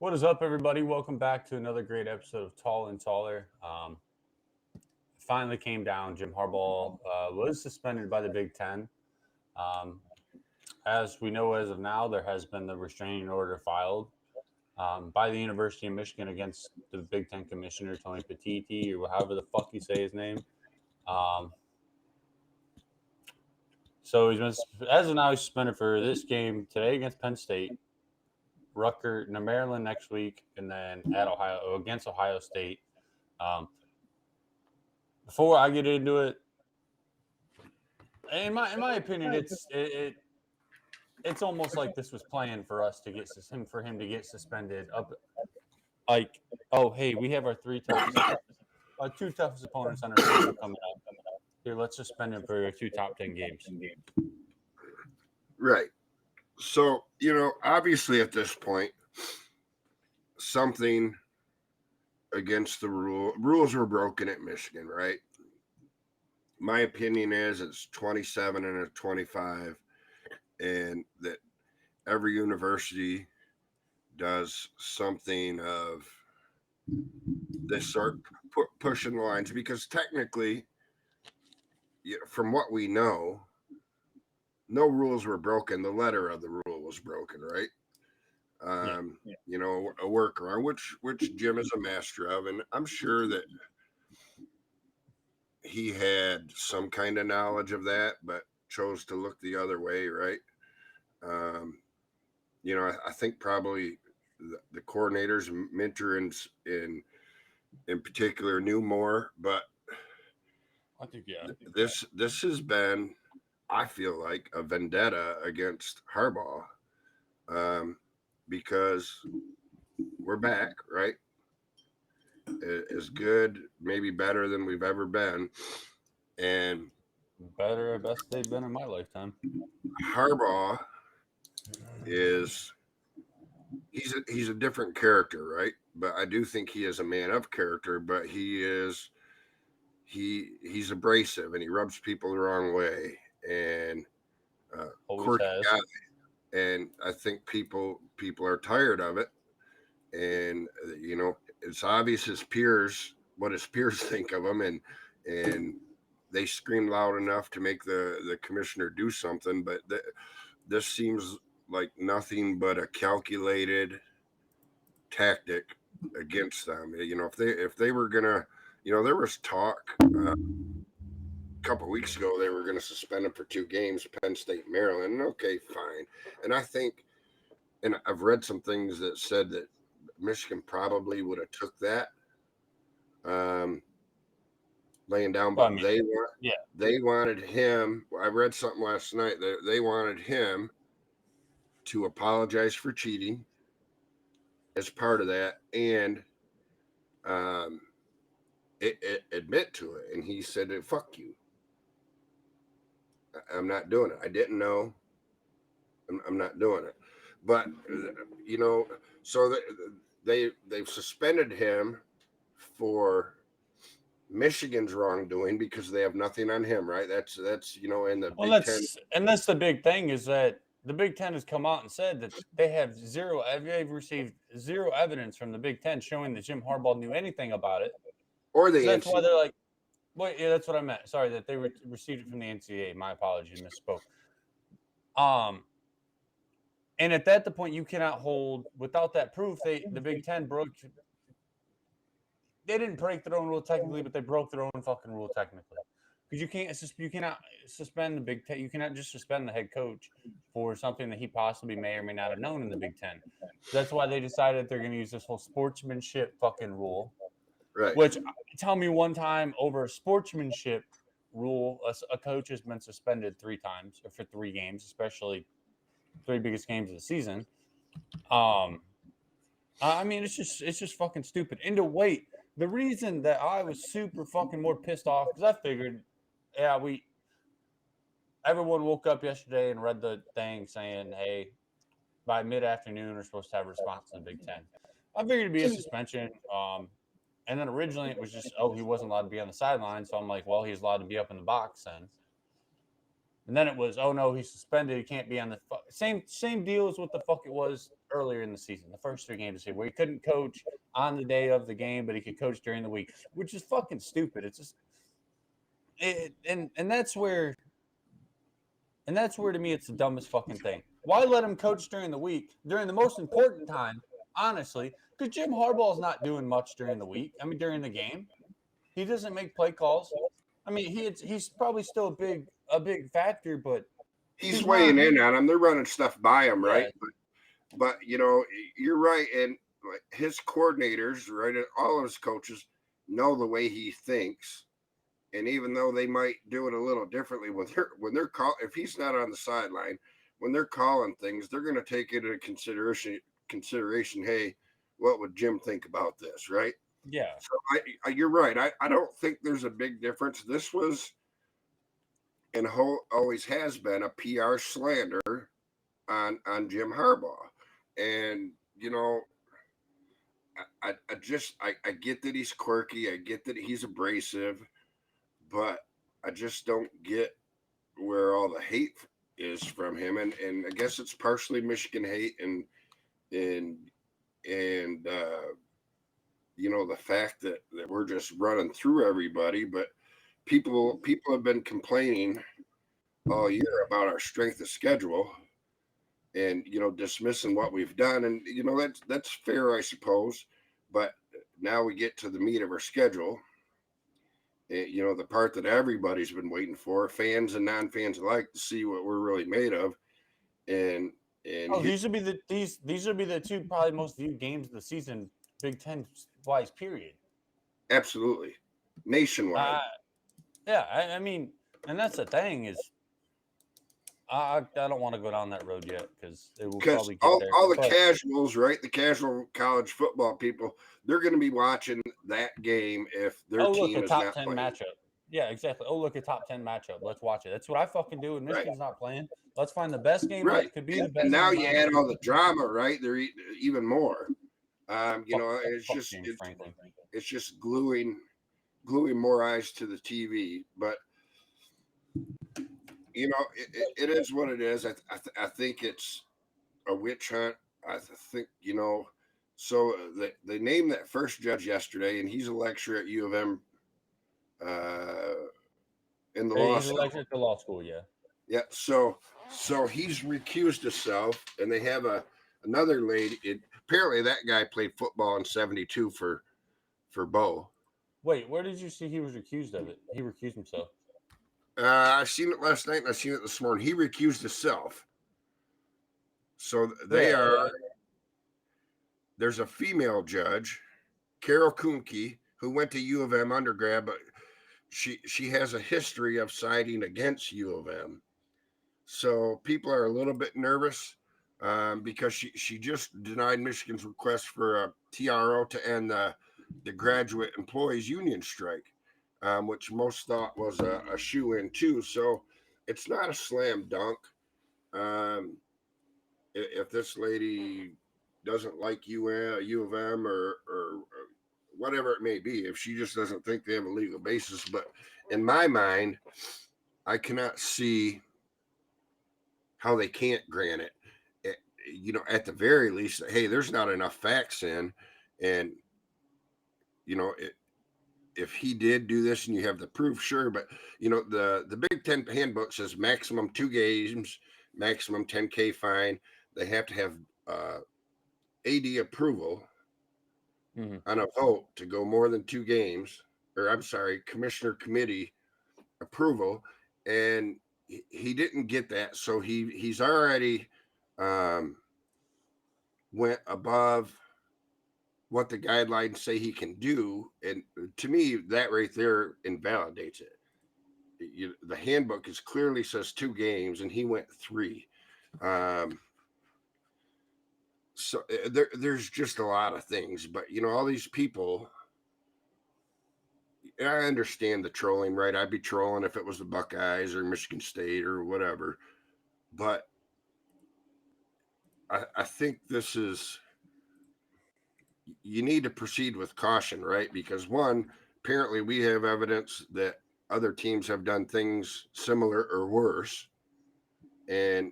What is up, everybody? Welcome back to another great episode of Tall and Taller. Finally came down. Jim Harbaugh was suspended by the Big Ten. Um, as we know, as of now, there has been the restraining order filed by the University of Michigan against the Big Ten commissioner, Tony Petiti, or however the fuck you say his name. Um, so he's been, as of now, he's suspended for this game today against Penn State, Maryland next week, and then at Ohio against Ohio State. Um, Before I get into it, in my opinion, it's almost like this was planned for us to get him to get suspended up. Like, oh hey, we have our two toughest opponents on our schedule coming up. Here, let's suspend him for your two top 10 games. Right. So, obviously at this point, something against the rules were broken at Michigan, right? My opinion is it's 27 and a 25, and that every university does something of this sort, pushing lines, because technically, from what we know, no rules were broken. The letter of the rule was broken, right? A workaround, which Jim is a master of, and I'm sure that he had some kind of knowledge of that, but chose to look the other way, right? I think probably the coordinators, Minter in particular, knew more, but I think this has been, I feel like, a vendetta against Harbaugh, because we're back, right? As good, maybe better than we've ever been, and better at best they've been in my lifetime. Harbaugh he's a different character, right? But I do think he is a man of character, but he's abrasive and he rubs people the wrong way, and quirky guy. And I think people are tired of it, and it's obvious what his peers think of him, and they scream loud enough to make the commissioner do something, but this seems like nothing but a calculated tactic against them. If they were gonna, there was talk a couple of weeks ago they were going to suspend him for 2 games, Penn State, Maryland. Okay, fine. And I think, and I've read some things that said that Michigan probably would have took that, laying down, but they wanted him. I read something last night that they wanted him to apologize for cheating as part of that, and admit to it. And he said, "Fuck you. I'm not doing it. I didn't know. I'm not doing it." But so they've suspended him for Michigan's wrongdoing because they have nothing on him, right? That's in the Big Ten. And that's the big thing, is that the Big Ten has come out and said that they've received zero evidence from the Big Ten showing that Jim Harbaugh knew anything about it. Or the that's NCAA. why they're like, wait, yeah, that's what I meant. Sorry, that they received it from the NCAA. My apologies, misspoke. And at that point, you cannot hold without that proof. The Big Ten broke. They didn't break their own rule technically, but they broke their own fucking rule technically. Because you cannot suspend the Big Ten. You cannot just suspend the head coach for something that he possibly may or may not have known in the Big Ten. So that's why they decided they're going to use this whole sportsmanship fucking rule. Right. Which, tell me one time over a sportsmanship rule, a coach has been suspended 3 times or for 3 games, especially 3 biggest games of the season. I mean, it's just fucking stupid. And to wait, the reason that I was super fucking more pissed off, because I figured, everyone woke up yesterday and read the thing saying, hey, by mid-afternoon we're supposed to have a response to the Big Ten. I figured it'd be a suspension. And then originally it was just, he wasn't allowed to be on the sideline. So I'm like, well, he's allowed to be up in the box then. And then it was, oh no, he's suspended. He can't be on the same deal as what the fuck it was earlier in the season, the first 3 games of the season, where he couldn't coach on the day of the game, but he could coach during the week, which is fucking stupid. It's just and that's where to me it's the dumbest fucking thing. Why let him coach during the week during the most important time? Honestly, because Jim Harbaugh is not doing much during the week. I mean, during the game, he doesn't make play calls. I mean, he's probably still a big factor, but He's he's not. weighing in on him. They're running stuff by him, right? Yeah, But you're right, and his coordinators, right, and all of his coaches know the way he thinks. And even though they might do it a little differently when they're if he's not on the sideline, when they're calling things, they're going to take it into consideration. Hey, what would Jim think about this, right? yeah. So you're right. I don't think there's a big difference. This was and always has been a PR slander on Jim Harbaugh, and I get that he's quirky. I get that he's abrasive, but I just don't get where all the hate is from him, and I guess it's partially Michigan hate and the fact that we're just running through everybody. But people have been complaining all year about our strength of schedule and dismissing what we've done, and that's fair, I suppose. But now we get to the meat of our schedule. The part that everybody's been waiting for, fans and non-fans alike, to see what we're really made of. And These would be the two probably most viewed games of the season, Big Ten wise. Period. absolutely nationwide. Yeah. I mean, and that's the thing is, I don't want to go down that road yet because it will Because probably get there. all the But casuals, right? The casual college football people, they're going to be watching that game if their look, a team is top not 10 playing. matchup. Yeah, exactly. Oh, look, a top 10 matchup. Let's watch it. That's what I fucking do when Right. Michigan's not playing. Let's find the best game Right. that could be the And best now game you on add all TV. the drama, right? They're even more. It's Fuck just James Franklin. it's just gluing more eyes to the TV. But it is what it is. I think it's a witch hunt. I think So they named that first judge yesterday, and he's a lecturer at U of M in the law He's a school. lecturer at the law school, yeah. Yeah. So he's recused himself, and they have another lady. Apparently, that guy played football in '72 for Bo. Wait, where did you see he was accused of it? He recused himself. I seen it last night, and I seen it this morning. He recused himself. So there's a female judge, Carol Kuhnke, who went to U of M undergrad, but she has a history of siding against U of M. So people are a little bit nervous because she just denied Michigan's request for a TRO to end the graduate employees union strike, which most thought was a shoe-in too. So it's not a slam dunk. If this lady doesn't like U of M or whatever it may be, if she just doesn't think they have a legal basis. But in my mind, I cannot see how they can't grant it. At the very least, hey, there's not enough facts in, and if he did do this and you have the proof, sure. But the Big Ten handbook says maximum 2 games, maximum 10K fine. They have to have AD approval on a vote to go more than 2 games, or I'm sorry, commissioner committee approval, and he didn't get that, so he's already went above what the guidelines say he can do, and to me, that right there invalidates it. The handbook is clearly says 2 games, and he went 3. So there's just a lot of things, but all these people. I understand the trolling, right? I'd be trolling if it was the Buckeyes or Michigan State or whatever, but I think this is, you need to proceed with caution, right? Because one, apparently we have evidence that other teams have done things similar or worse. And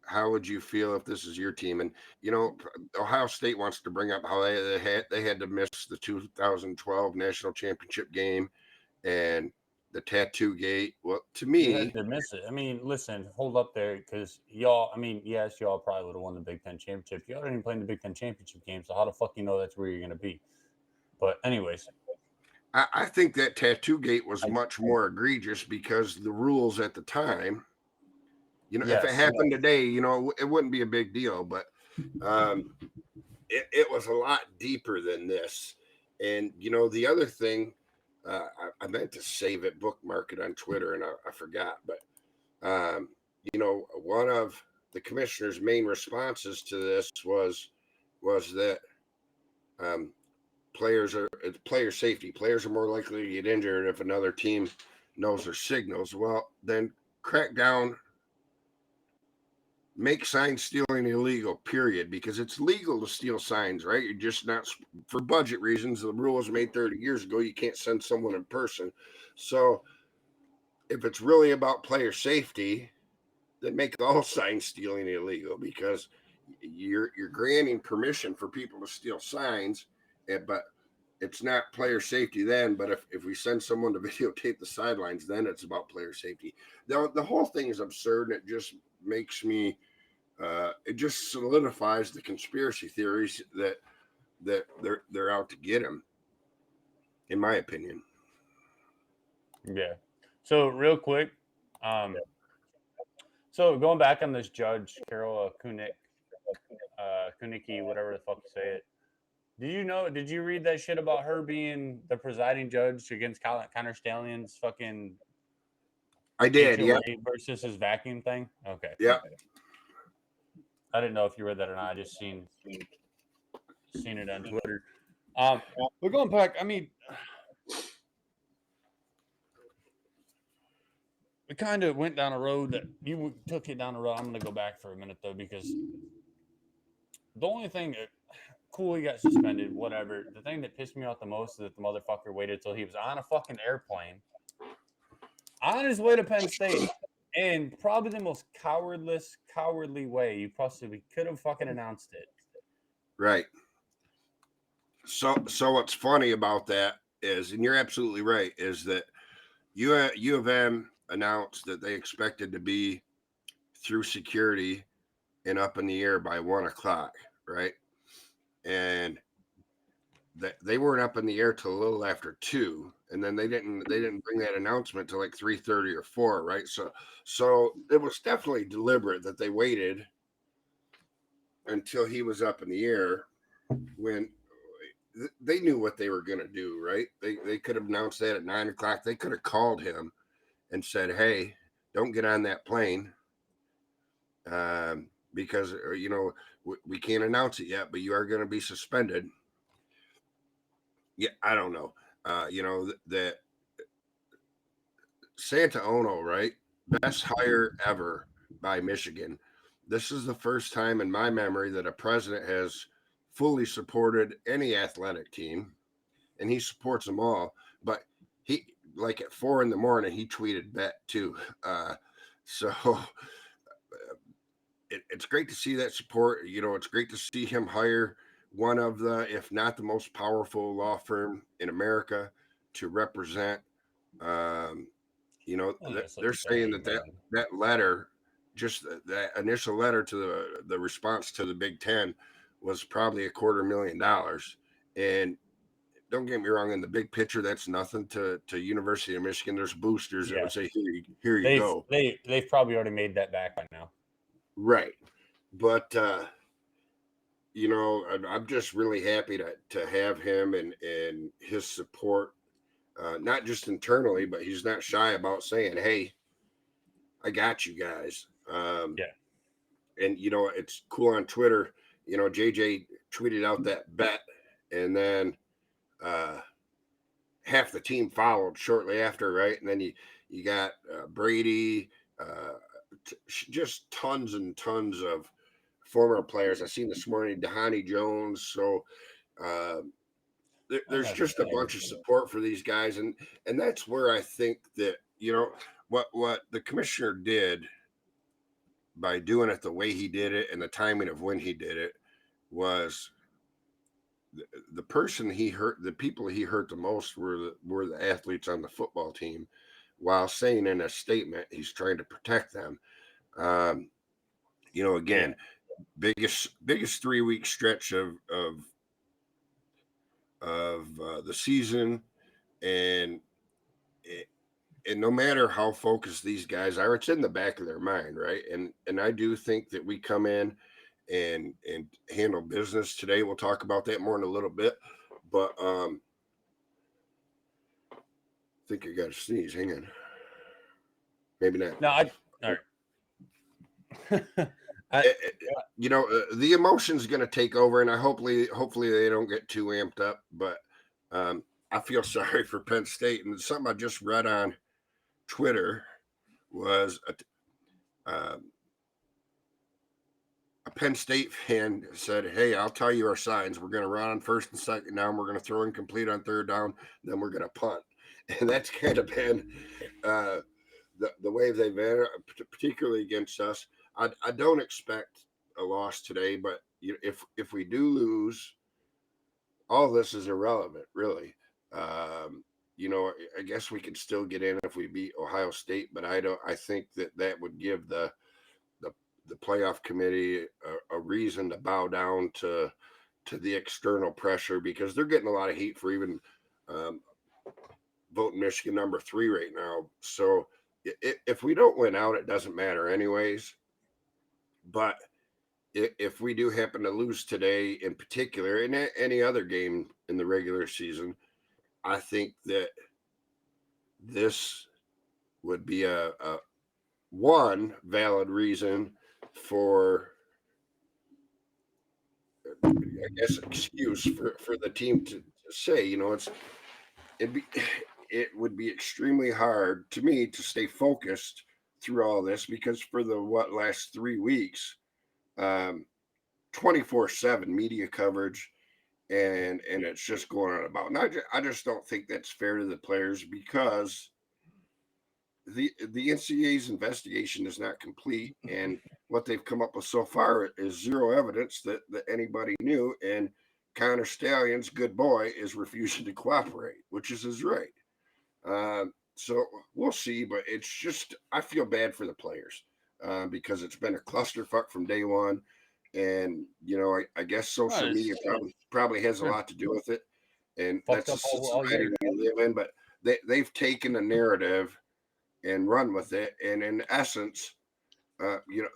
how would you feel if this is your team? And Ohio State wants to bring up how they had to miss the 2012 national championship game and the tattoo gate. Well, to me, you had to miss it. I mean, listen, hold up there, because y'all. I mean, yes, y'all probably would have won the Big Ten championship. Y'all didn't even play in the Big Ten championship game, so how the fuck you know that's where you're gonna be? But anyways, I think that tattoo gate was much more egregious because the rules at the time, if it happened today, it wouldn't be a big deal, but it was a lot deeper than this. And, the other thing, I meant to save it, bookmark it on Twitter, and I forgot, but, one of the commissioner's main responses to this was that it's player safety. Players are more likely to get injured if another team knows their signals. Well, then crack down, make sign stealing illegal, period, because it's legal to steal signs, right? You're just not, for budget reasons. The rule was made 30 years ago. You can't send someone in person. So if it's really about player safety, then make all sign stealing illegal, because you're granting permission for people to steal signs, but it's not player safety then. But if we send someone to videotape the sidelines, then it's about player safety. The whole thing is absurd, and it just makes me it just solidifies the conspiracy theories that they're out to get him, in my opinion. Yeah. So real quick, so going back on this judge, Carol Kunicki, whatever the fuck you say it. Did you read that shit about her being the presiding judge against Connor Stalions fucking I did, HOA yeah. versus his vacuum thing? Okay. Yeah. I didn't know if you read that or not. I just seen it on Twitter. We're going back. I mean, we kind of went down a road that you took it down the road. I'm going to go back for a minute, though, because the only thing cool, he got suspended, whatever. The thing that pissed me off the most is that the motherfucker waited till he was on a fucking airplane on his way to Penn State, and probably the most cowardly way you possibly could have fucking announced it. Right. So what's funny about that is, and you're absolutely right, is that U of M announced that they expected to be through security and up in the air by 1:00, right? And they weren't up in the air till a little after 2, and then they didn't bring that announcement till like 3:30 or 4, right? So it was definitely deliberate that they waited until he was up in the air, when they knew what they were going to do, right? They could have announced that at 9:00. They could have called him and said, "Hey, don't get on that plane, because we can't announce it yet, but you are going to be suspended." Yeah, I don't know. That Santa Ono, right? Best hire ever by Michigan. This is the first time in my memory that a president has fully supported any athletic team, and he supports them all. But he, like at 4 a.m, he tweeted bet too. So it's great to see that support. It's great to see him hire one of the, if not the most powerful law firm in America to represent. They're saying that letter, just that initial letter to the response to the Big Ten, was probably $250,000. And don't get me wrong, in the big picture, that's nothing to University of Michigan. There's boosters that would say, here you go. They've probably already made that back by now. Right. But, I'm just really happy to have him and his support, not just internally, but he's not shy about saying, "Hey, I got you guys." And, it's cool on Twitter. JJ tweeted out that bet, and then half the team followed shortly after, right? And then you got Brady, just tons and tons of former players. I seen this morning Dhani Jones. So there's just a bunch of support for these guys, and that's where I think that what the commissioner did by doing it the way he did it and the timing of when he did it was the person he hurt. The people he hurt the most were the athletes on the football team, while saying in a statement he's trying to protect them. Again, biggest 3-week stretch of the season, and no matter how focused these guys are, it's in the back of their mind, right? And I do think that we come in and handle business today. We'll talk about that more in a little bit, but I think I got to sneeze. Hang on. Maybe not. No, all right. The emotion's going to take over, and hopefully they don't get too amped up. But I feel sorry for Penn State, and something I just read on Twitter was a Penn State fan said, "Hey, I'll tell you our signs. We're going to run on first and second down. We're going to throw incomplete on third down. Then we're going to punt." And that's kind of been the way they've been, particularly against us. I don't expect a loss today, but if we do lose, all this is irrelevant, really. I guess we could still get in if we beat Ohio State, but I think that would give the playoff committee a reason to bow down to the external pressure, because they're getting a lot of heat for even voting Michigan number 3 right now. So if we don't win out, it doesn't matter anyways. But if we do happen to lose today in particular, in any other game in the regular season, I think that this would be a one valid reason for, I guess, excuse for the team to say, it would be extremely hard to me to stay focused through all this, because for the last 3 weeks, 24/7 media coverage, and it's just going on about. And I just don't think that's fair to the players, because the NCAA's investigation is not complete, and what they've come up with so far is zero evidence that anybody knew. And Connor Stalions, good boy, is refusing to cooperate, which is his right. So we'll see, but it's just, I feel bad for the players because it's been a clusterfuck from day one. And, I guess social media probably has a lot to do with it. And that's the society we live in. But they've taken a narrative and run with it. And in essence,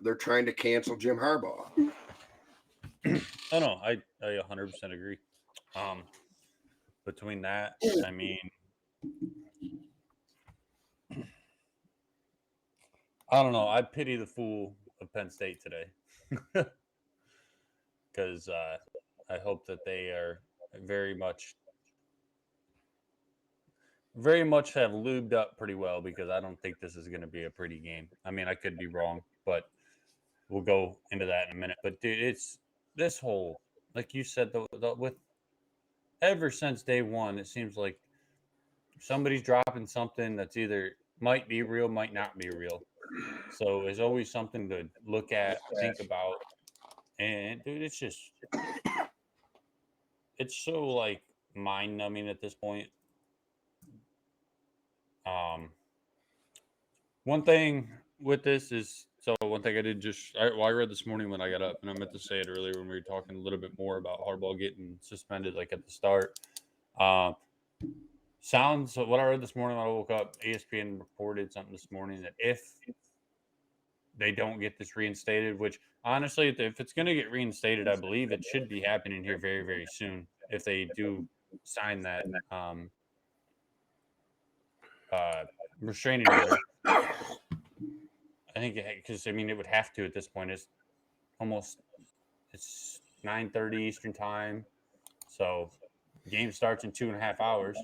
they're trying to cancel Jim Harbaugh. Oh, no, I 100% agree. Between that, I mean, I don't know. I pity the fool of Penn State today, because I hope that they are very much have lubed up pretty well, because I don't think this is going to be a pretty game. I mean, I could be wrong, but we'll go into that in a minute. But dude, it's this whole, like you said, with ever since day one, it seems like somebody's dropping something that's either might be real, might not be real. So it's always something to look at, think about. And dude, it's so like mind numbing at this point. One thing with this is, so one thing I did I read this morning when I got up, and I meant to say it earlier when we were talking a little bit more about Harbaugh getting suspended, like at the start. Sounds what I read this morning when I woke up, ESPN reported something this morning that if they don't get this reinstated, which honestly, if it's going to get reinstated, I believe it should be happening here very, very soon if they do sign that restraining order. I think because it would have to at this point. It's 9:30 Eastern time, so the game starts in 2.5 hours.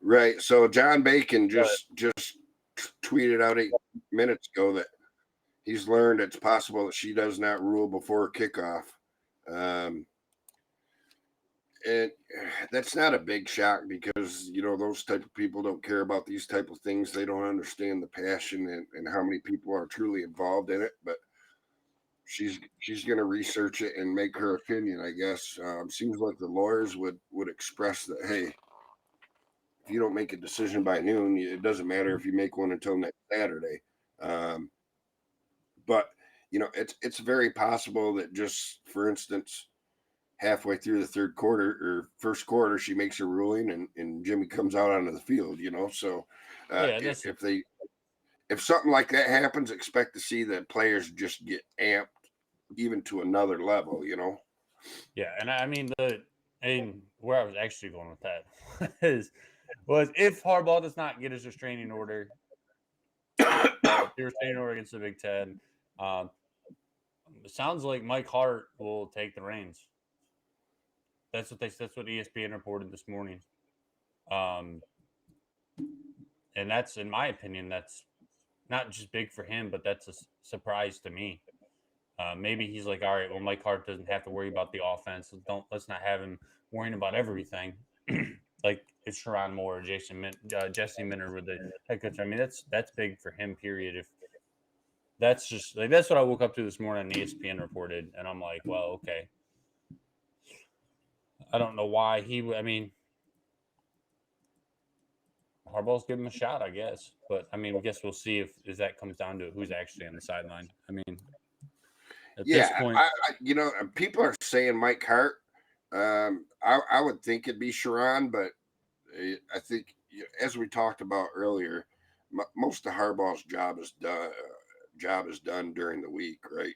Right. So John Bacon just tweeted out 8 minutes ago that he's learned it's possible that she does not rule before kickoff. And that's not a big shock because those type of people don't care about these type of things. They don't understand the passion and how many people are truly involved in it. But she's going to research it and make her opinion, I guess. Seems like the lawyers would express that, hey, if you don't make a decision by noon, it doesn't matter if you make one until next Saturday. But it's very possible that, just for instance, halfway through the third quarter or first quarter, she makes a ruling and Jimmy comes out onto the field. So Yeah, that's if something like that happens, expect to see the players just get amped even to another level. Yeah, and I mean where I was actually going with that was if Harbaugh does not get his restraining order, the restraining order against the Big Ten, it sounds like Mike Hart will take the reins. That's what ESPN reported this morning. And that's, in my opinion, that's not just big for him, but that's a surprise to me. Maybe he's like, all right, well, Mike Hart doesn't have to worry about the offense. Let's not have him worrying about everything. Like it's Sharon Moore, Jesse Minter with the head coach. I mean, that's big for him. Period. If that's just like that's what I woke up to this morning and ESPN reported, and I'm like, well, okay. I don't know why I mean, Harbaugh's give him a shot, I guess. But I mean, I guess we'll see if that comes down to who's actually on the sideline. I mean, at this point, people are saying Mike Hart. I would think it'd be Sharon, but I think, as we talked about earlier, most of Harbaugh's job is done during the week, right?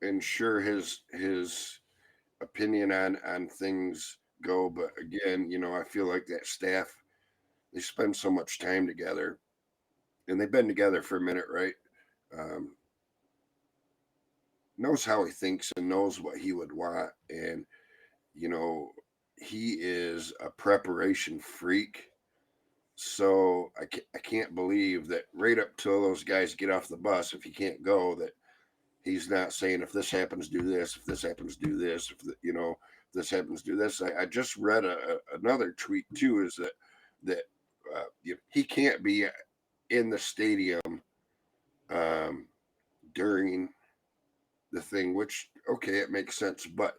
And sure, his opinion on things go, but again, I feel like that staff, they spend so much time together, and they've been together for a minute, right? Knows how he thinks and knows what he would want, and he is a preparation freak. So I can't believe that right up till those guys get off the bus, if he can't go, that he's not saying, if this happens, do this. If this happens, do this. If this happens, do this. I just read another tweet too, is that he can't be in the stadium during the thing, which, okay, it makes sense. But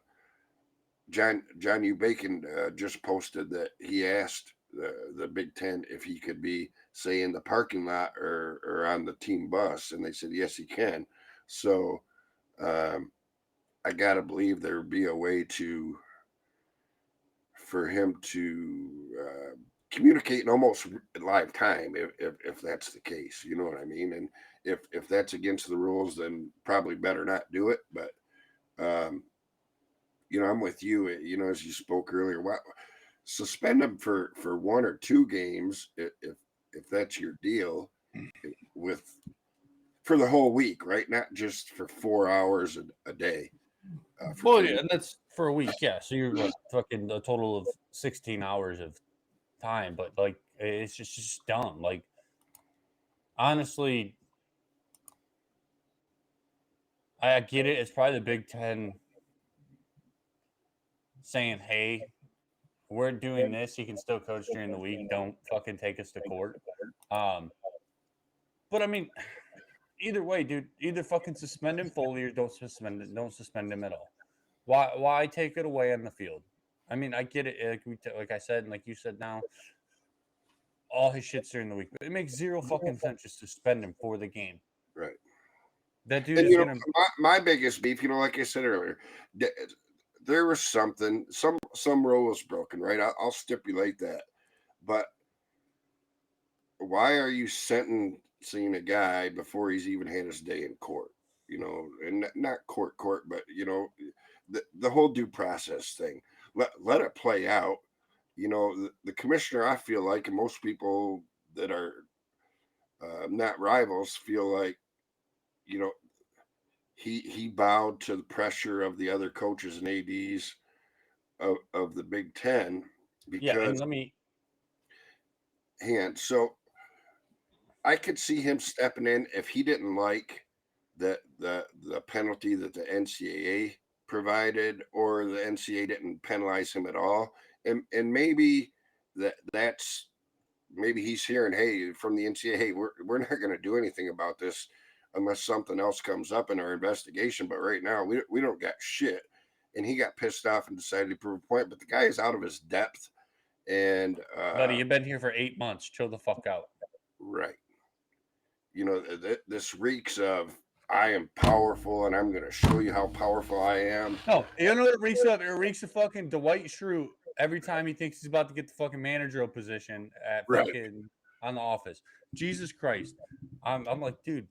John U. Bacon just posted that he asked the Big Ten if he could be, say, in the parking lot or on the team bus, and they said yes, he can. So I gotta believe there would be a way for him to communicate in almost live time, if that's the case. You know what I mean? And if that's against the rules, then probably better not do it. But I'm with you. As you spoke earlier, suspend him for 1 or 2 games if that's your deal, for the whole week, right? Not just for 4 hours a day. Well, yeah, and that's for a week, yeah. So you're fucking a total of 16 hours of time, but like it's just dumb. Like honestly, I get it. It's probably the Big Ten saying, "Hey, we're doing this. You can still coach during the week. Don't fucking take us to court." But I mean, either way, dude, either fucking suspend him fully or don't suspend him at all. Why take it away on the field? I mean, I get it. Like I said, and like you said now, all his shit's during the week. But it makes zero fucking sense to suspend him for the game. Right. That dude And is gonna. my biggest beef, like I said earlier, there was some rule was broken, right? I'll stipulate that, but why are you sentencing a guy before he's even had his day in court? And not court, but the whole due process thing. Let it play out. The commissioner, I feel like, and most people that are not rivals feel like, he bowed to the pressure of the other coaches and ads of the Big Ten, Yeah, and because let me. so I could see him stepping in if he didn't like the penalty that the NCAA provided, or the NCAA didn't penalize him at all. And maybe that's maybe he's hearing, hey, from the NCAA, hey, we're not going to do anything about this unless something else comes up in our investigation. But right now, we don't got shit. And he got pissed off and decided to prove a point. But the guy is out of his depth. And buddy, you've been here for 8 months. Chill the fuck out. Right. This reeks of I am powerful and I'm going to show you how powerful I am. No, you know what it reeks of? It reeks of fucking Dwight Schrute every time he thinks he's about to get the fucking managerial position at fucking on The Office. Jesus Christ. I'm like, dude.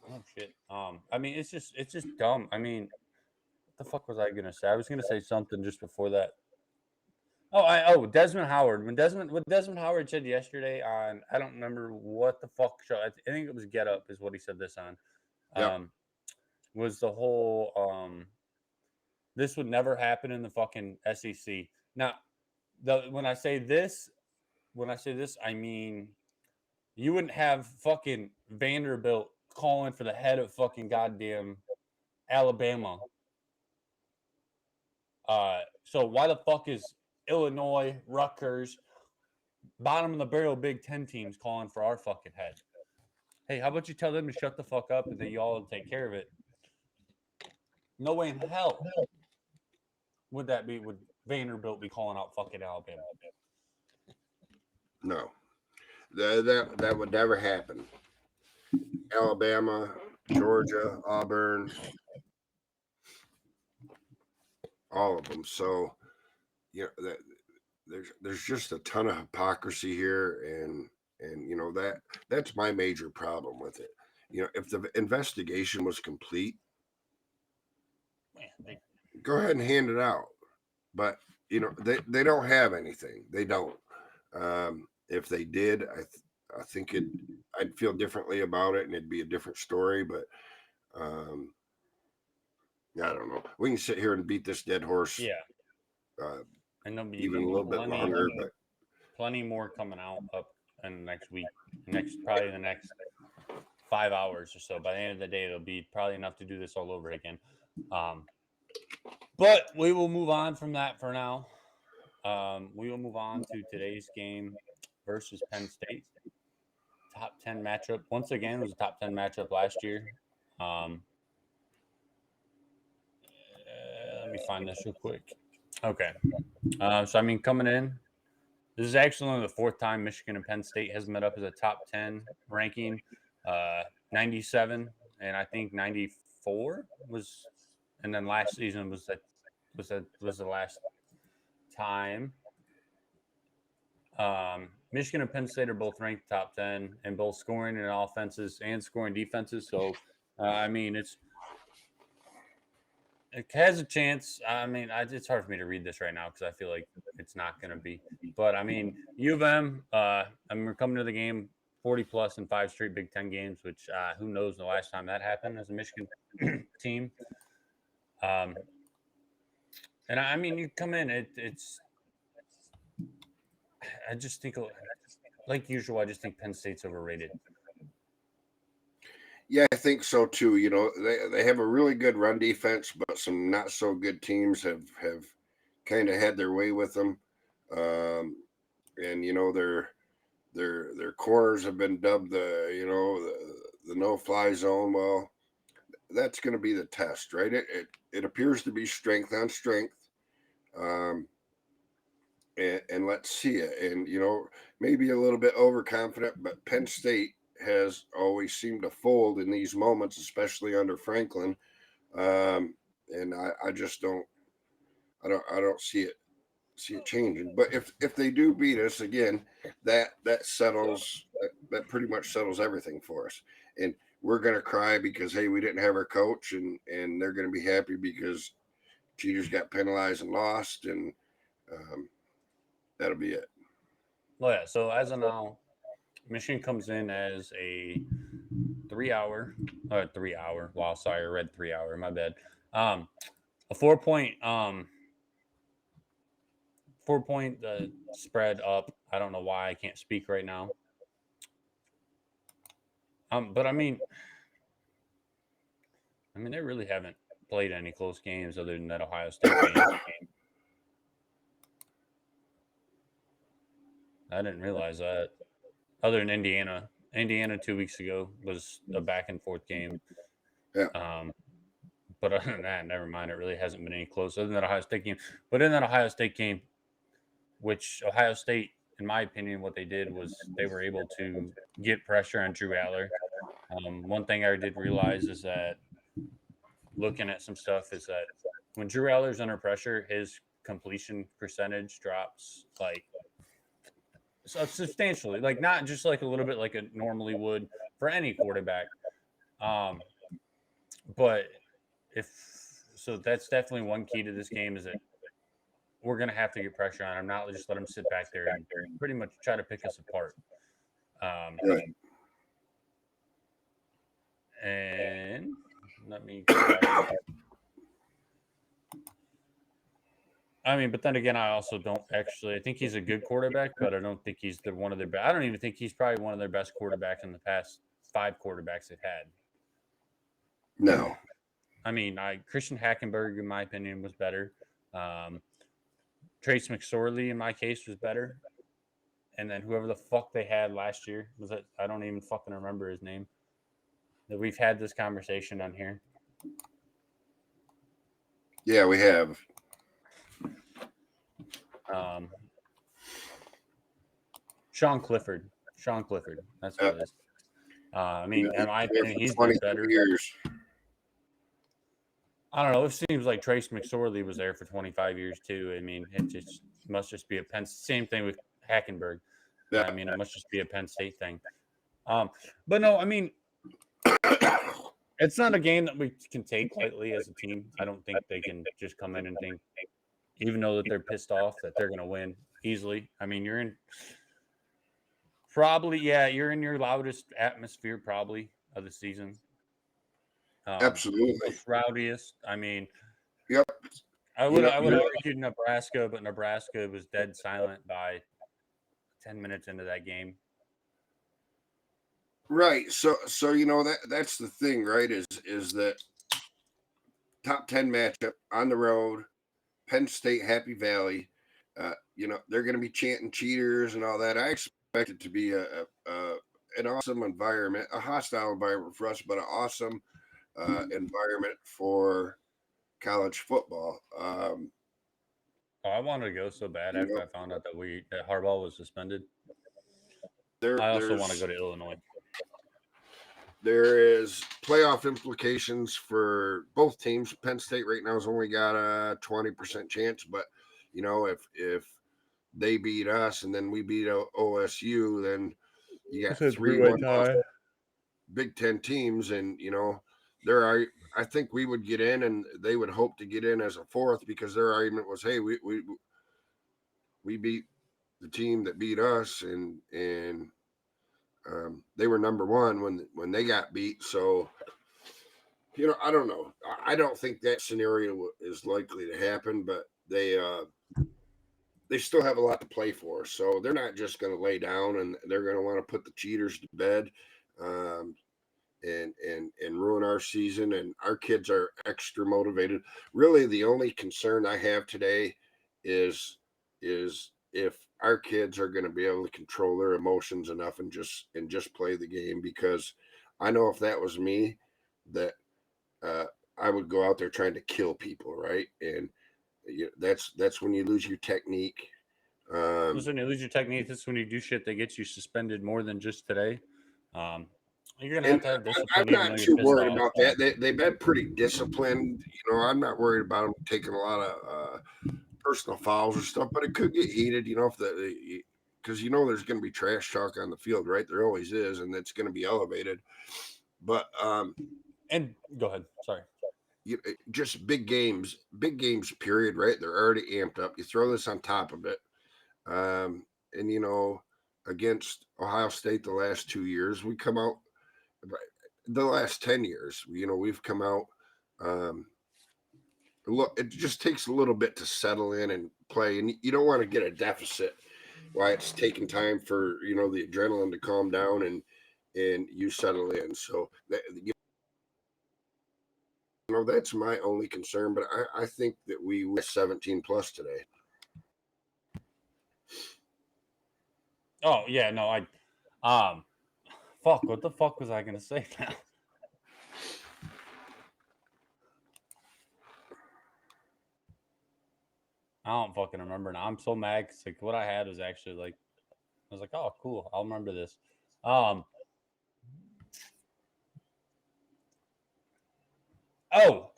Oh shit. I mean, it's just dumb. I mean, what the fuck was I gonna say? I was gonna say something just before that. Desmond Howard. What Desmond Howard said yesterday on, I don't remember what the fuck show. I think it was Get Up is what he said this on. Was the whole this would never happen in the fucking SEC. Now, when I say this, I mean you wouldn't have fucking Vanderbilt calling for the head of fucking goddamn Alabama. So why the fuck is Illinois, Rutgers, bottom of the barrel Big Ten teams calling for our fucking head? Hey, how about you tell them to shut the fuck up and then you all take care of it? No way in hell would Vanderbilt be calling out fucking Alabama. No. That would never happen. Alabama, Georgia, Auburn, all of them. So, there's just a ton of hypocrisy here, and that's my major problem with it. If the investigation was complete, go ahead and hand it out. But they don't have anything. They don't. If they did, I think I'd feel differently about it, and it'd be a different story. But I don't know. We can sit here and beat this dead horse. Yeah. And there'll be even a little bit longer, but plenty more coming out up in the next week. Probably the next 5 hours or so. By the end of the day, it'll be probably enough to do this all over again. But we will move on from that for now. We will move on to today's game versus Penn State. Top 10 matchup. Once again, it was a top 10 matchup last year. Let me find this real quick. Okay. So, I mean, coming in, this is actually only the fourth time Michigan and Penn State has met up as a top 10 ranking. 97 and I think 94 was, and then last season was the last time. Michigan and Penn State are both ranked top 10 in both scoring and offenses and scoring defenses. So, I mean, it has a chance. I mean, it's hard for me to read this right now because I feel like it's not going to be. But, I mean, U of M, we're coming to the game 40-plus in 5 straight Big Ten games, which who knows the last time that happened as a Michigan team. And, I mean, you come in, it's – I just think, like usual, I just think Penn State's overrated. Yeah, I think so too. They have a really good run defense, but some not so good teams have kind of had their way with them. And their corners have been dubbed the no-fly zone. Well, that's going to be the test, right? It appears to be strength on strength. And let's see it. And maybe a little bit overconfident, but Penn State has always seemed to fold in these moments, especially under Franklin. And I just don't see it changing. But if they do beat us again, that pretty much settles everything for us. And we're gonna cry because hey, we didn't have our coach, and they're gonna be happy because cheaters got penalized and lost, and that'll be it. Well, yeah. So as of now, Michigan comes in as a 3 hour. Wow, sorry, I read 3 hour. My bad. A 4-point spread up. I don't know why I can't speak right now. But I mean, I mean, they really haven't played any close games other than that Ohio State game. I didn't realize that. Other than Indiana. Indiana 2 weeks ago was a back and forth game. Yeah. But other than that, never mind. It really hasn't been any close other than that Ohio State game. But in that Ohio State game, which Ohio State, in my opinion, what they did was they were able to get pressure on Drew Aller. One thing I did realize is that looking at some stuff is that when Drew Aller's under pressure, his completion percentage drops like substantially, like not just like a little bit like it normally would for any quarterback. But if so, that's definitely one key to this game is that we're going to have to get pressure on him, not just let him sit back there and pretty much try to pick us apart. Right. And let me go back. I mean, but then again, I also don't actually. I think he's a good quarterback, but I don't think he's one of their best. I don't even think he's probably one of their best quarterbacks in the past 5 quarterbacks they've had. No. I mean, Christian Hackenberg, in my opinion, was better. Trace McSorley, in my case, was better. And then whoever the fuck they had last year was it? I don't even fucking remember his name. That we've had this conversation on here. Yeah, we have. Sean Clifford. That's what it is. I mean, in my opinion, he's been better. Years. I don't know. It seems like Trace McSorley was there for 25 years too. I mean, it just must just be a Penn. Same thing with Hackenberg. Yeah. I mean, it must just be a Penn State thing. But no, I mean, it's not a game that we can take lightly as a team. I don't think they can just come in and think, even though that they're pissed off, that they're going to win easily. I mean, you're in your loudest atmosphere probably of the season. Absolutely. Most rowdiest. I mean, yep. I would have argued Nebraska, but Nebraska was dead silent by 10 minutes into that game. Right. So that's the thing, right? Is that top 10 matchup on the road, Penn State, Happy Valley. They're going to be chanting cheaters and all that. I expect it to be an awesome environment, a hostile environment for us, but an awesome environment for college football. I wanted to go so bad after I found out that Harbaugh was suspended. I also want to go to Illinois. There is playoff implications for both teams. Penn State right now has only got a 20% chance, but if they beat us and then we beat OSU, then you got 3 Big Ten teams, and I think we would get in, and they would hope to get in as a 4th because their argument was, hey, we beat the team that beat us, and they were number 1 when they got beat. So, I don't know. I don't think that scenario is likely to happen, but they still have a lot to play for. So they're not just going to lay down, and they're going to want to put the cheaters to bed. And ruin our season, and our kids are extra motivated. Really, the only concern I have today is if our kids are going to be able to control their emotions enough and just play the game, because I know if that was me, that I would go out there trying to kill people, right? And that's when you lose your technique. That's when you lose your technique. That's when you do shit that gets you suspended more than just today. You're gonna have to have discipline. I'm not too worried about that. They've been pretty disciplined. I'm not worried about them taking a lot of personal fouls or stuff, but it could get heated. Because there's going to be trash talk on the field, right? There always is, and it's going to be elevated. But and go ahead. Sorry. Just big games, period, right? They're already amped up. You throw this on top of it, and against Ohio State the last 2 years, we come out. The last 10 years, we've come out. Look, it just takes a little bit to settle in and play, and you don't want to get a deficit while it's taking time for the adrenaline to calm down and you settle in. So that's my only concern. But I think that we were 17 plus today. Oh yeah, no, fuck. What the fuck was I gonna say now? I don't fucking remember now. I'm so mad because like what I had was actually like I was like, oh cool, I'll remember this.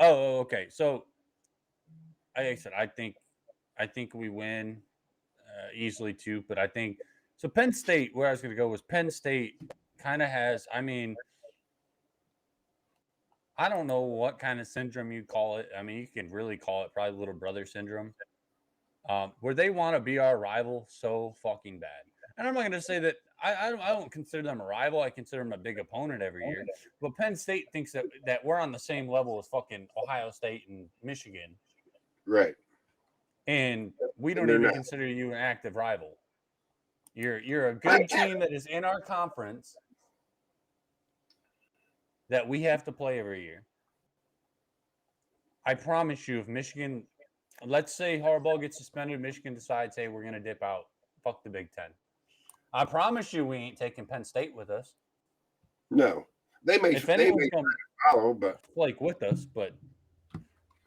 Okay. So like I said, I think we win easily too. But I think so. Penn State, where I was going to go was Penn State kind of has. I mean, I don't know what kind of syndrome you call it. I mean, you can really call it probably little brother syndrome, where they want to be our rival so fucking bad. And I'm not going to say that I don't consider them a rival. I consider them a big opponent every year. But Penn State thinks that we're on the same level as fucking Ohio State and Michigan. Right. And we don't even consider you an active rival. You're a good team that is in our conference that we have to play every year. I promise you, if Michigan, let's say Harbaugh gets suspended, Michigan decides, hey, we're gonna dip out. Fuck the Big Ten. I promise you, we ain't taking Penn State with us. No, they may come follow, but like with us, but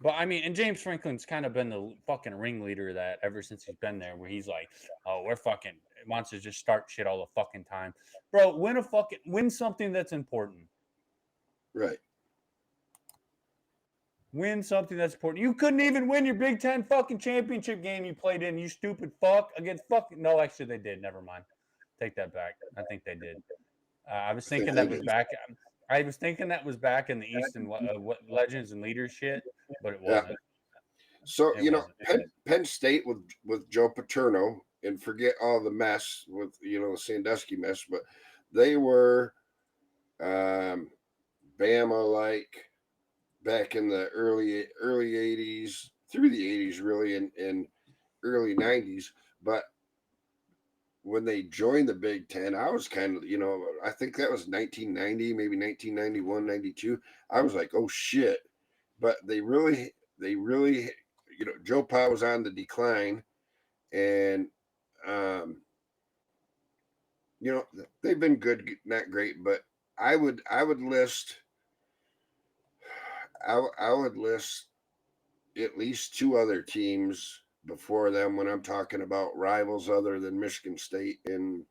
I mean, and James Franklin's kind of been the fucking ringleader of that ever since he's been there, where he's like, oh, we're fucking wants to just start shit all the fucking time, bro. Win something that's important. Right. Win something that's important. You couldn't even win your Big Ten fucking championship game you played in, you stupid fuck, against fucking. No, actually, they did. Never mind. Take that back. I think they did. I was thinking that was back. I was thinking that was back in the East and what Legends and Leaders shit, but it wasn't. Yeah. So Penn State with Joe Paterno, and forget all the mess with the Sandusky mess, but they were Bama like back in the early 80s through the 80s really and early 90s. But when they joined the Big Ten, I was kind of, I think that was 1990, maybe 1991, 92. I was like, oh shit. But they really, Joe Pa was on the decline, and they've been good, not great, but I would list at least two other teams before them when I'm talking about rivals other than Michigan State and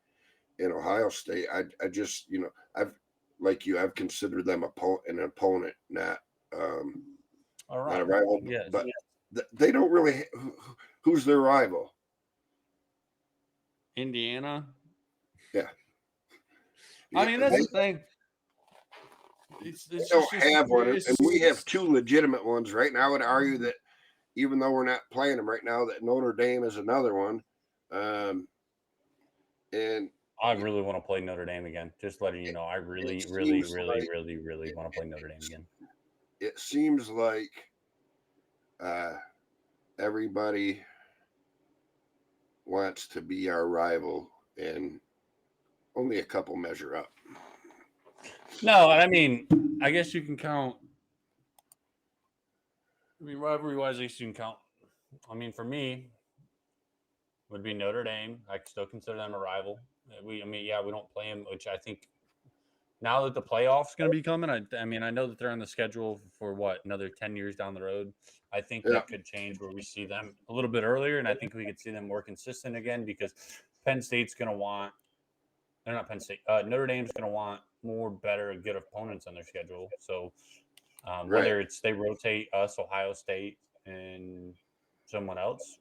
Ohio State. I just, I've considered them an opponent, not not a rival. Yes. But they don't really. Who's their rival? Indiana. Yeah. I mean, that's the thing. They don't have one, and we have two legitimate ones, right? And I would argue that even though we're not playing them right now, that Notre Dame is another one. And I really want to play Notre Dame again. Just letting you know, I really want to play Notre Dame again. It seems like everybody wants to be our rival, and only a couple measure up. No, I mean, I guess you can count. I mean, rivalry-wise, at least you can count. I mean, for me, would be Notre Dame. I still consider them a rival. We don't play them, which I think now that the playoffs going to be coming, I mean, I know that they're on the schedule for another 10 years down the road. I think that could change where we see them a little bit earlier, and I think we could see them more consistent again because Penn State's going to want. They're not Penn State. Notre Dame's going to want more better, good opponents on their schedule. So whether it's they rotate us, Ohio State, and someone else,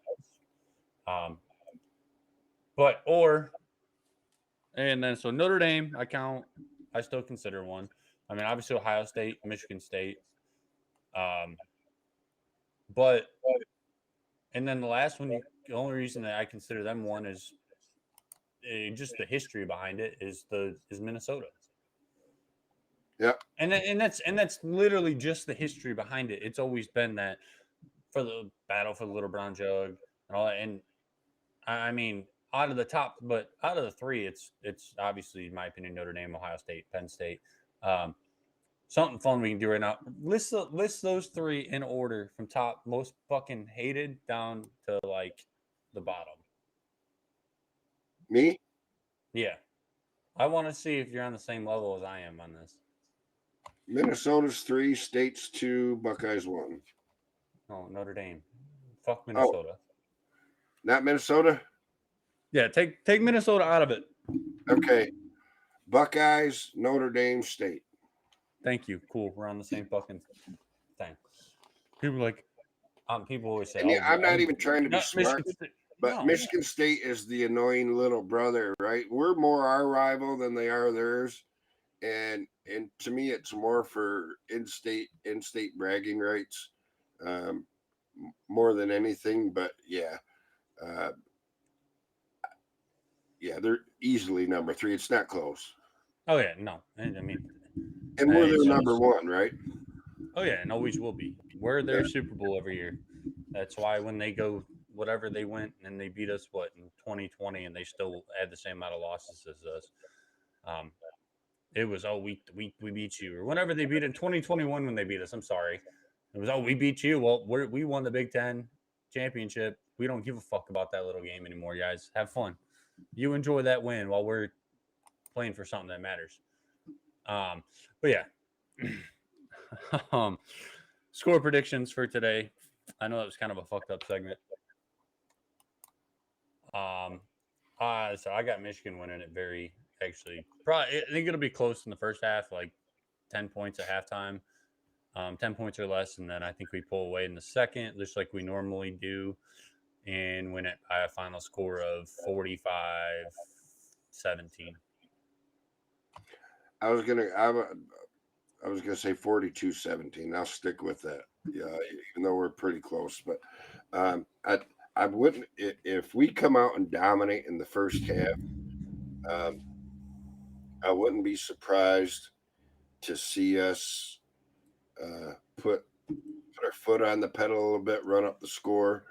and then so Notre Dame, I still consider one. I mean, obviously Ohio State, Michigan State, but and then the last one, the only reason that I consider them one is just the history behind it is Minnesota. Yeah, and that's literally just the history behind it. It's always been that for the battle for the Little Brown Jug and all that. And I mean, out of the three, it's obviously, in my opinion, Notre Dame, Ohio State, Penn State. Something fun we can do right now. List those three in order from top most fucking hated down to like the bottom. Me? Yeah. I want to see if you're on the same level as I am on this. Minnesota's 3, State's 2, Buckeyes 1. Oh, Notre Dame. Fuck Minnesota. Not Minnesota? Yeah, take Minnesota out of it. Okay. Buckeyes, Notre Dame, State. Thank you. Cool. We're on the same fucking thing. People always say, And I'm not even trying to be smart, but no. Michigan State is the annoying little brother, right? We're more our rival than they are theirs. And to me, it's more for in-state bragging rights, more than anything. But yeah, they're easily number 3. It's not close. Oh yeah, no. I mean, and we're their number 1, right? Oh yeah, and always will be. We're their Super Bowl every year. That's why when they go whatever they went and they beat us in 2020 and they still had the same amount of losses as us. It was we beat you, or whenever they beat in 2021 when they beat us. I'm sorry, it was we beat you. Well, we won the Big Ten championship. We don't give a fuck about that little game anymore, guys. Have fun. You enjoy that win while we're playing for something that matters. But yeah. Score predictions for today. I know that was kind of a fucked up segment. So I got Michigan winning it probably. I think it'll be close in the first half, like 10 points at halftime, 10 points or less, and then I think we pull away in the second, just like we normally do, and win it by a final score of 45-17. I was gonna say 42-17. I'll stick with that. Yeah, even though we're pretty close, but I wouldn't if we come out and dominate in the first half. I wouldn't be surprised to see us put our foot on the pedal a little bit, run up the score,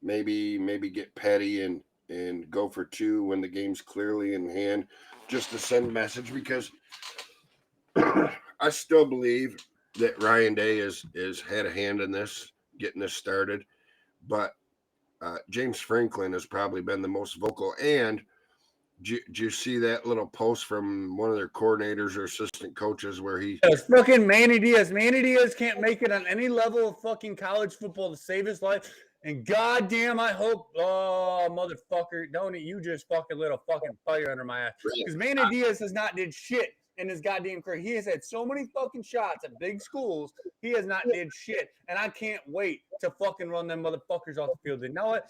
maybe get petty and go for 2 when the game's clearly in hand, just to send a message, because I still believe that Ryan Day is had a hand in this, getting this started, but James Franklin has probably been the most vocal. And did you see that little post from one of their coordinators or assistant coaches where it's fucking Manny Diaz. Manny Diaz can't make it on any level of fucking college football to save his life. And goddamn, I hope, motherfucker, don't you just fucking lit a fucking fire under my ass. Because Manny Diaz has not did shit in his goddamn career. He has had so many fucking shots at big schools. He has not did shit. And I can't wait to fucking run them motherfuckers off the field. You know what?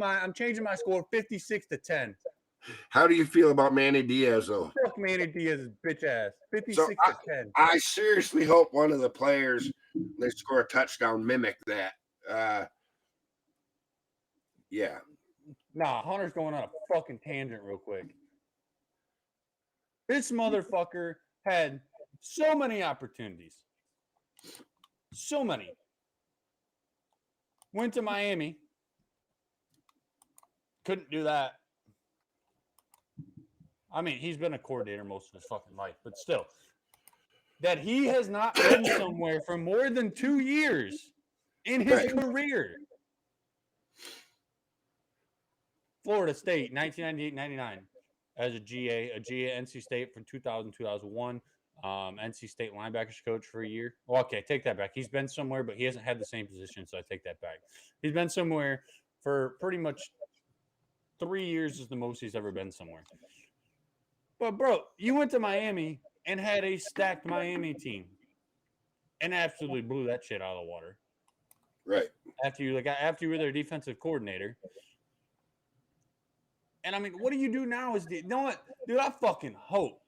I'm changing my score 56-10. How do you feel about Manny Diaz, though? Fuck Manny Diaz's bitch ass. 56-10. I seriously hope one of the players, they score a touchdown, mimic that. Yeah. Nah, Hunter's going on a fucking tangent real quick. This motherfucker had so many opportunities. So many. Went to Miami. Couldn't do that. I mean, he's been a coordinator most of his fucking life, but still. That he has not been somewhere for more than 2 years in his career. Florida State, 1998-99, as a GA NC State from 2000-2001. NC State linebackers coach for a year. Well, okay, take that back. He's been somewhere, but he hasn't had the same position, so I take that back. He's been somewhere for pretty much 3 years is the most he's ever been somewhere. But, bro, you went to Miami and had a stacked Miami team and absolutely blew that shit out of the water. Right. After you were their defensive coordinator. And, I mean, what do you do now you know what? Dude, I fucking hope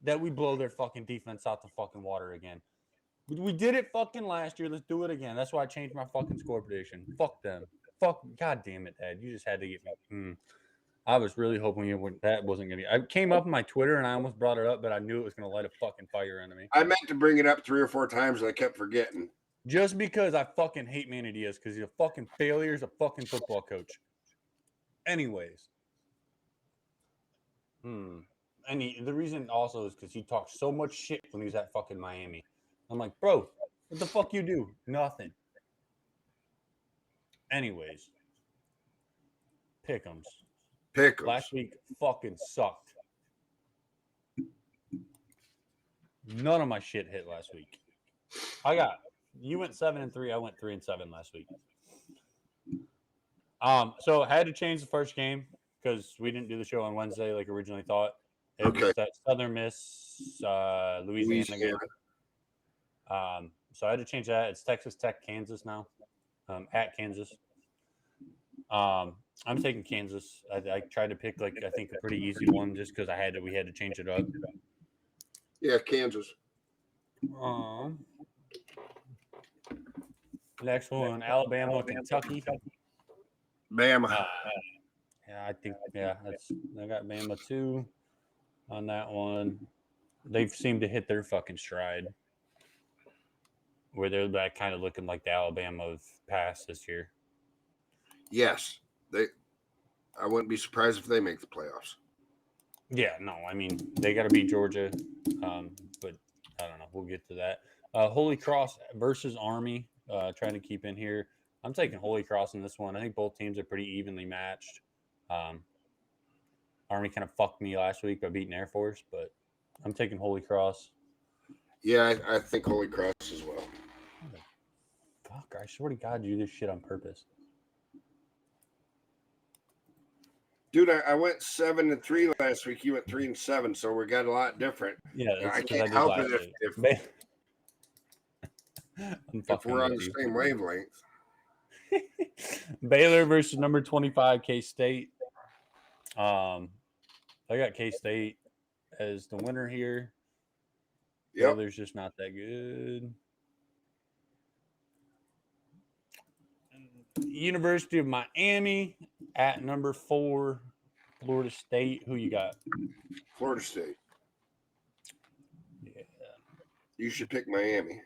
that we blow their fucking defense out the fucking water again. We did it fucking last year. Let's do it again. That's why I changed my fucking score prediction. Fuck them. God damn it, Dad. You just had to get me. I was really hoping that wasn't going to be. I came up on my Twitter and I almost brought it up, but I knew it was going to light a fucking fire under me. I meant to bring it up 3 or 4 times and I kept forgetting. Just because I fucking hate Manny Diaz because he's a fucking failure as a fucking football coach. Anyways. the reason also is because he talked so much shit when he was at fucking Miami. I'm like, bro, what the fuck you do? Nothing. Anyways, Pick'ems. Last week fucking sucked. None of my shit hit last week. You went 7-3. I went 3-7 last week. So I had to change the first game because we didn't do the show on Wednesday like originally thought. It was that Southern Miss, Louisiana game. So I had to change that. It's Texas Tech, Kansas now, at Kansas. I'm taking Kansas. I tried to pick I think a pretty easy one just because we had to change it up. Yeah, Kansas. Next one, Alabama, Kentucky. Bama. Yeah, I think I got Bama too on that one. They've seemed to hit their fucking stride where they're back kind of looking like the Alabama of past this year. Yes. I wouldn't be surprised if they make the playoffs. Yeah, no, I mean they got to beat Georgia, but I don't know. We'll get to that. Holy Cross versus Army, trying to keep in here. I'm taking Holy Cross in this one. I think both teams are pretty evenly matched. Army kind of fucked me last week by beating Air Force, but I'm taking Holy Cross. Yeah, I think Holy Cross as well. Fuck, I swear to God, you do this shit on purpose. Dude, I went 7-3 last week. You went 3-7, so we got a lot different. Yeah, I can't help it if we're on the same wavelength. Baylor versus number 25 K-State. I got K-State as the winner here. Yep. Baylor's just not that good. University of Miami at number 4, Florida State. Who you got? Florida State. Yeah. You should pick Miami.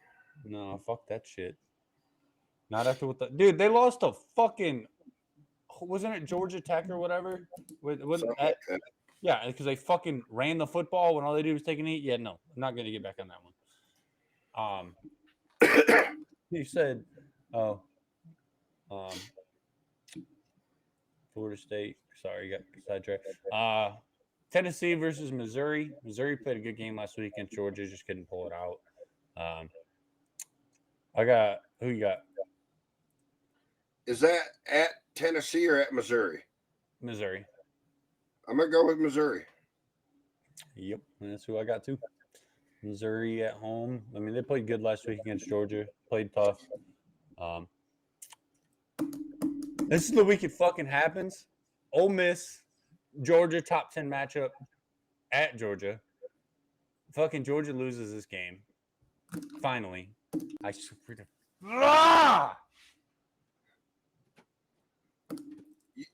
No, fuck that shit. Not after what dude, they lost to fucking, wasn't it Georgia Tech or whatever? Yeah, because they fucking ran the football when all they did was take a knee. Yeah, no, I'm not going to get back on that one. You said, Florida State. Sorry, you got sidetracked. Tennessee versus Missouri. Missouri played a good game last week against Georgia, just couldn't pull it out. Who you got? Is that at Tennessee or at Missouri? Missouri. I'm going to go with Missouri. Yep, that's who I got too. Missouri at home. I mean, they played good last week against Georgia. Played tough. This is the week it fucking happens. Ole Miss, Georgia, top 10 matchup at Georgia. Fucking Georgia loses this game. Finally. I swear to...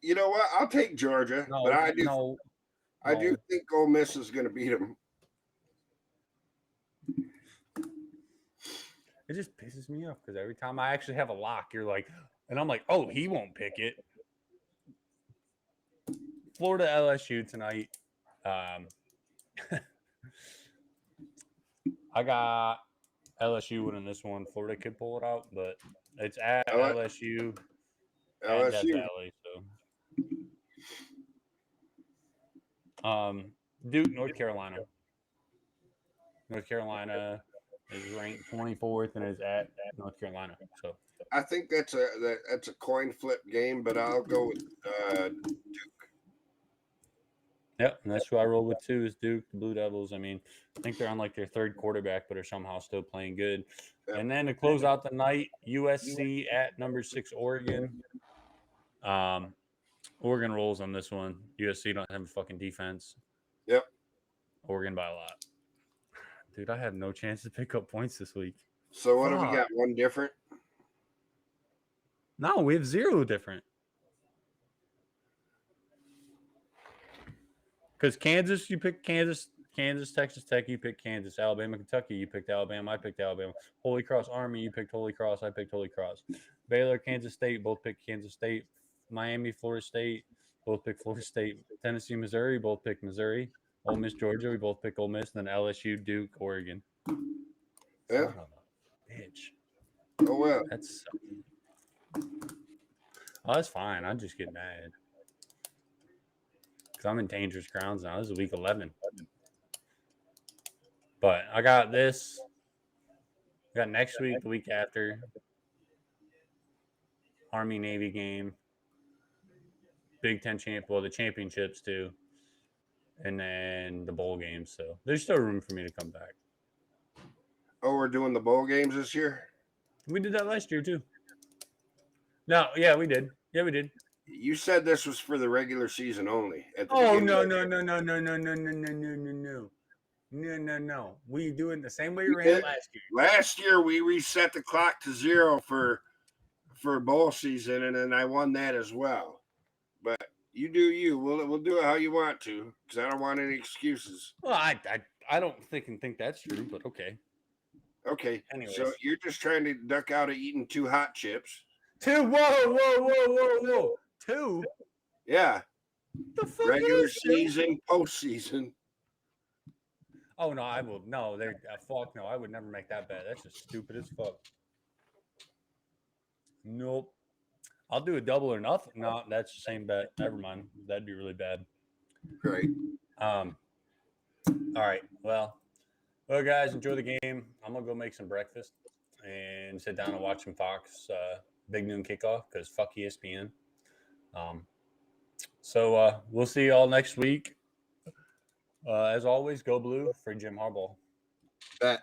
You know what? I'll take Georgia, but I do think Ole Miss is going to beat them. It just pisses me off because every time I actually have a lock, you're like, and I'm like, oh, he won't pick it. Florida LSU tonight. I got LSU winning this one. Florida could pull it out, but it's at LSU. LSU. At LA, so. Duke, North Carolina. North Carolina is ranked 24th and is at North Carolina. So I think that's a coin flip game, but I'll go with Duke. Yep, and that's who I roll with too is Duke, the Blue Devils. I mean, I think they're on like their third quarterback, but are somehow still playing good. Yep. And then to close out the night, USC at number 6 Oregon. Oregon rolls on this one. USC don't have a fucking defense. Yep. Oregon by a lot. Dude, I have no chance to pick up points this week. So what have we got? One different? No, we have 0 different. Because Kansas, you pick Kansas. Kansas, Texas Tech, you picked Kansas. Alabama, Kentucky, you picked Alabama. I picked Alabama. Holy Cross Army, you picked Holy Cross. I picked Holy Cross. Baylor, Kansas State, both picked Kansas State. Miami, Florida State, both picked Florida State. Tennessee, Missouri, both picked Missouri. Ole Miss, Georgia. We both pick Ole Miss. Then LSU, Duke, Oregon. Yeah. Son of a bitch. Oh well. That's fine. I just get mad because I'm in dangerous grounds now. This is week 11. But I got this. I got next week, the week after. Army Navy game. Big Ten the championships too. And then the bowl games. So there's still room for me to come back. Oh, we're doing the bowl games this year? We did that last year too. No, yeah, we did. Yeah, we did. You said this was for the regular season only. No. We doing the same way we ran it last year. Last year we reset the clock to 0 for bowl season, and then I won that as well. But you do you. We'll do it how you want to, because I don't want any excuses. Well, I don't think that's true, but okay. Okay. Anyways. So you're just trying to duck out of eating 2 hot chips. 2? Whoa. 2? Yeah. The fuck regular season, postseason. Oh no, I will no. Fuck no. I would never make that bet. That's just stupid as fuck. Nope. I'll do a double or nothing. No, that's the same bet. Never mind. That'd be really bad. Great. All right. Well, guys, enjoy the game. I'm gonna go make some breakfast and sit down and watch some Fox big noon kickoff because fuck ESPN. So we'll see y'all next week. As always, go blue for Jim Harbaugh. Bet.